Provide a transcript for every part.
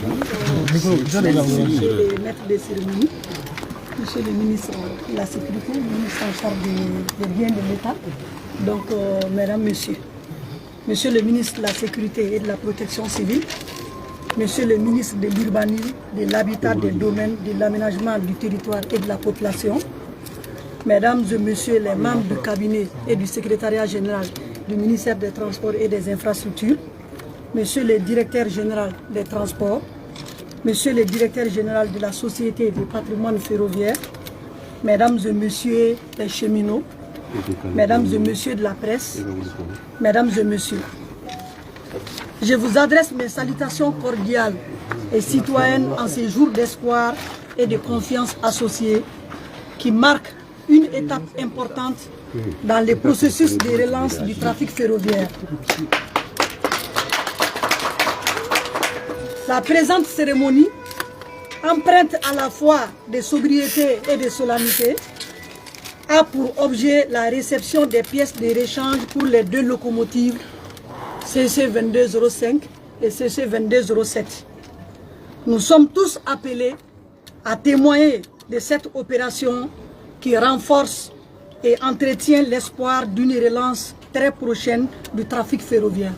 Monsieur le maître des cérémonies, Monsieur le ministre de la Sécurité, le ministre en charge des biens de l'État, donc mesdames, messieurs, Monsieur le ministre de la Sécurité et de la Protection civile, Monsieur le ministre de l'Urbanisme, de l'Habitat, des Domaines, de l'Aménagement du territoire et de la population, Mesdames et Messieurs les membres du cabinet et du secrétariat général du ministère des Transports et des Infrastructures, Monsieur le directeur général des Transports, Monsieur le directeur général de la Société du patrimoine ferroviaire, Mesdames et Messieurs les cheminots, Mesdames et Messieurs de la presse, Mesdames et Messieurs, je vous adresse mes salutations cordiales et citoyennes en ces jours d'espoir et de confiance associés qui marquent une étape importante dans le processus de relance du trafic ferroviaire. La présente cérémonie, empreinte à la fois de sobriété et de solennité, a pour objet la réception des pièces de réchange pour les deux locomotives CC 2205 et CC 2207. Nous sommes tous appelés à témoigner de cette opération qui renforce et entretient l'espoir d'une relance très prochaine du trafic ferroviaire.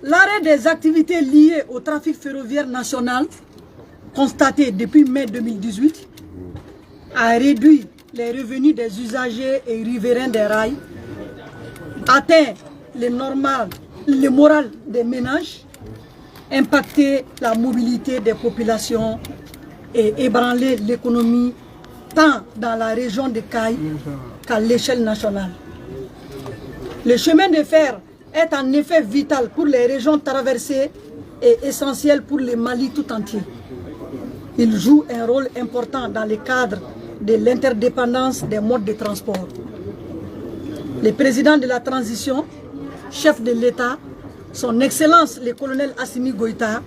L'arrêt des activités liées au trafic ferroviaire national, constaté depuis mai 2018, a réduit les revenus des usagers et riverains des rails, atteint le moral des ménages, impacté la mobilité des populations et ébranlé l'économie tant dans la région de Caille qu'à l'échelle nationale. Le chemin de fer est en effet vital pour les régions traversées et essentiel pour le Mali tout entier. Il joue un rôle important dans le cadre de l'interdépendance des modes de transport. Le président de la transition, chef de l'État, son Excellence le colonel Assimi Goïta,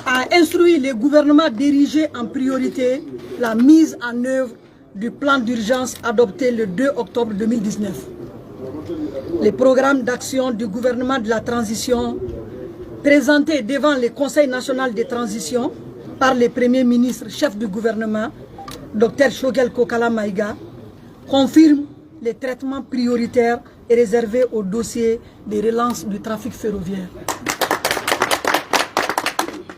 a instruit le gouvernement d'ériger en priorité la mise en œuvre du plan d'urgence adopté le 2 octobre 2019. Le programme d'action du gouvernement de la transition, présenté devant le Conseil national de transition par le Premier ministre, chef du gouvernement, Dr Shogel Kokala Maïga, confirme les traitements prioritaires et réservés au dossier de relance du trafic ferroviaire.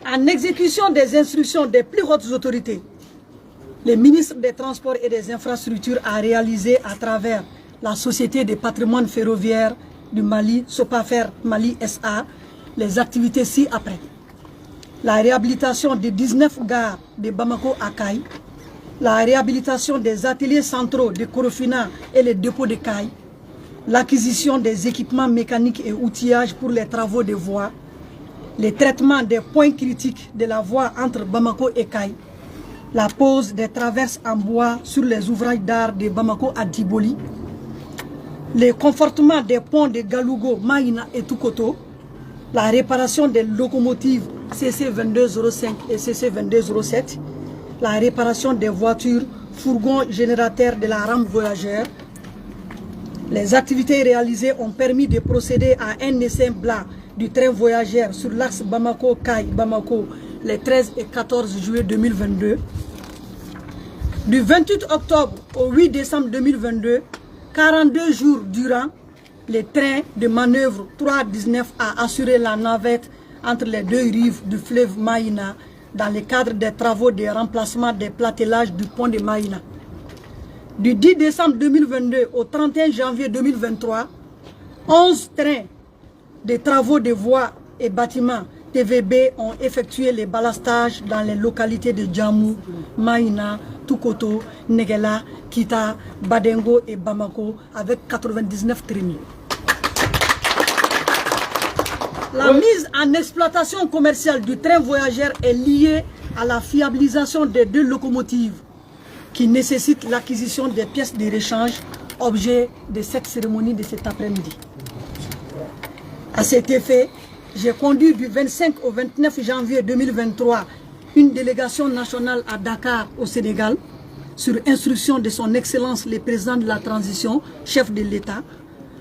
En exécution des instructions des plus hautes autorités, le ministre des Transports et des Infrastructures a réalisé à travers la Société des patrimoines ferroviaires du Mali, Sopafer Mali SA, les activités ci-après. La réhabilitation des 19 gares de Bamako à Caille, la réhabilitation des ateliers centraux de Korofina et les dépôts de Caille, l'acquisition des équipements mécaniques et outillages pour les travaux de voies, le traitement des points critiques de la voie entre Bamako et Caille, la pose des traverses en bois sur les ouvrages d'art de Bamako à Diboli, le confortement des ponts de Galougo, Maïna et Toukoto, la réparation des locomotives CC 2205 et CC 2207, la réparation des voitures, fourgons générateurs de la rame voyageur. Les activités réalisées ont permis de procéder à un essai blanc du train voyageur sur l'axe Bamako-Caille-Bamako les 13 et 14 juillet 2022. Du 28 octobre au 8 décembre 2022, 42 jours durant, le train de manœuvre 319 a assuré la navette entre les deux rives du fleuve Maïna dans le cadre des travaux de remplacement des platellages du pont de Maïna. Du 10 décembre 2022 au 31 janvier 2023, 11 trains de travaux de voies et bâtiments TVB ont effectué les ballastages dans les localités de Djamou, Maïna, Toukoto, Negela, Kita, Badengo et Bamako avec 99 trains. La mise en exploitation commerciale du train voyageur est liée à la fiabilisation des deux locomotives qui nécessitent l'acquisition des pièces de rechange, objet de cette cérémonie de cet après-midi. À cet effet, j'ai conduit du 25 au 29 janvier 2023 une délégation nationale à Dakar, au Sénégal, sur instruction de son Excellence le Président de la Transition, chef de l'État,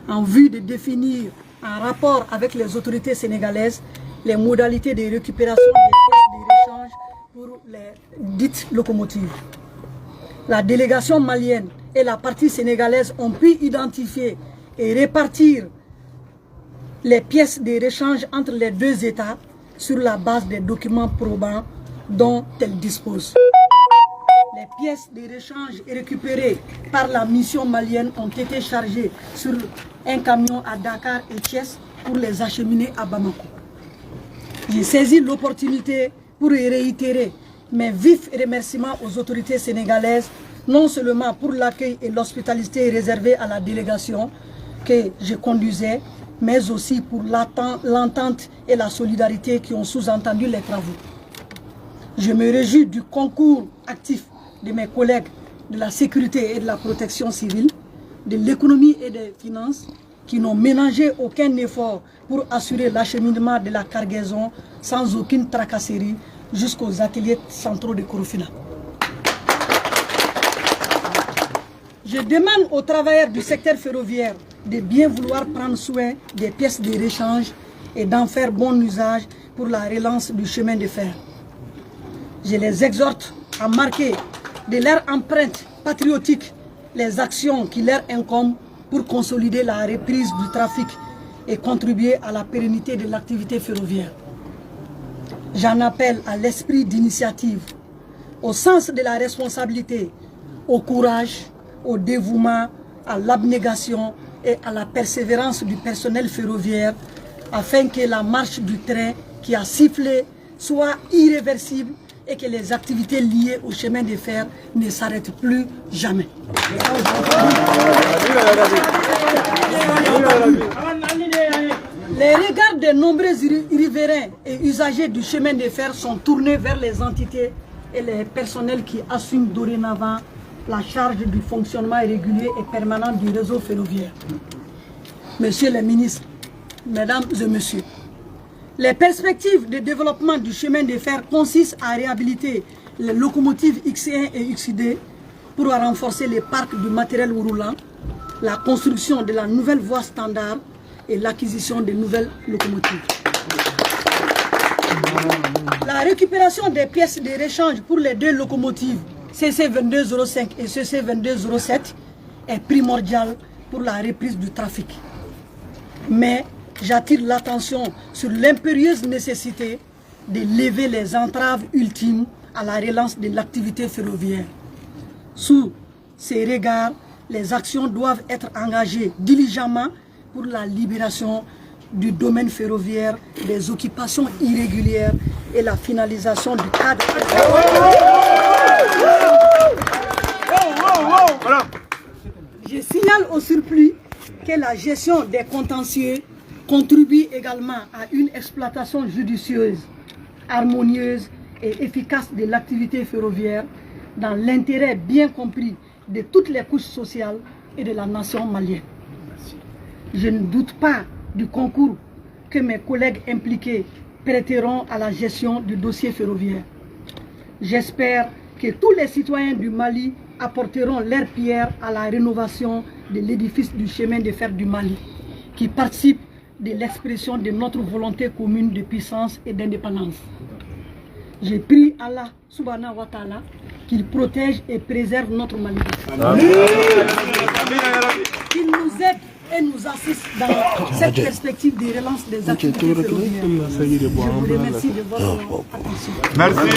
en vue de définir en rapport avec les autorités sénégalaises, les modalités de récupération des pièces de rechange pour les dites locomotives. La délégation malienne et la partie sénégalaise ont pu identifier et répartir les pièces de rechange entre les deux États sur la base des documents probants dont elles disposent. Les pièces de rechange récupérées par la mission malienne ont été chargées sur un camion à Dakar et Thiès pour les acheminer à Bamako. J'ai saisi l'opportunité pour réitérer mes vifs remerciements aux autorités sénégalaises, non seulement pour l'accueil et l'hospitalité réservée à la délégation que je conduisais, mais aussi pour l'entente et la solidarité qui ont sous-entendu les travaux. Je me réjouis du concours actif de mes collègues de la sécurité et de la protection civile, de l'économie et des finances, qui n'ont ménagé aucun effort pour assurer l'acheminement de la cargaison sans aucune tracasserie jusqu'aux ateliers centraux de Korofina. Je demande aux travailleurs du secteur ferroviaire de bien vouloir prendre soin des pièces de rechange et d'en faire bon usage pour la relance du chemin de fer. Je les exhorte à marquer de leur empreinte patriotique les actions qui leur incombent pour consolider la reprise du trafic et contribuer à la pérennité de l'activité ferroviaire. J'en appelle à l'esprit d'initiative, au sens de la responsabilité, au courage, au dévouement, à l'abnégation et à la persévérance du personnel ferroviaire afin que la marche du train qui a sifflé soit irréversible et que les activités liées au chemin de fer ne s'arrêtent plus jamais. Les regards de nombreux riverains et usagers du chemin de fer sont tournés vers les entités et les personnels qui assument dorénavant la charge du fonctionnement régulier et permanent du réseau ferroviaire. Monsieur le ministre, mesdames et messieurs, les perspectives de développement du chemin de fer consistent à réhabiliter les locomotives X1 et XD pour renforcer les parcs du matériel roulant, la construction de la nouvelle voie standard et l'acquisition de nouvelles locomotives. La récupération des pièces de rechange pour les deux locomotives CC2205 et CC2207 est primordiale pour la reprise du trafic. Mais j'attire l'attention sur l'impérieuse nécessité de lever les entraves ultimes à la relance de l'activité ferroviaire. Sous ces regards, les actions doivent être engagées diligemment pour la libération du domaine ferroviaire des occupations irrégulières et la finalisation du cadre. Je signale au surplus que la gestion des contentieux contribue également à une exploitation judicieuse, harmonieuse et efficace de l'activité ferroviaire dans l'intérêt bien compris de toutes les couches sociales et de la nation malienne. Je ne doute pas du concours que mes collègues impliqués prêteront à la gestion du dossier ferroviaire. J'espère que tous les citoyens du Mali apporteront leur pierre à la rénovation de l'édifice du chemin de fer du Mali, qui participe de l'expression de notre volonté commune de puissance et d'indépendance. J'ai prié Allah subhanahu wa ta'ala qu'il protège et préserve notre Mali. Qu'il nous aide et nous assiste dans cette perspective de relance des activités ferroviaires. Je vous remercie de votre attention. Merci.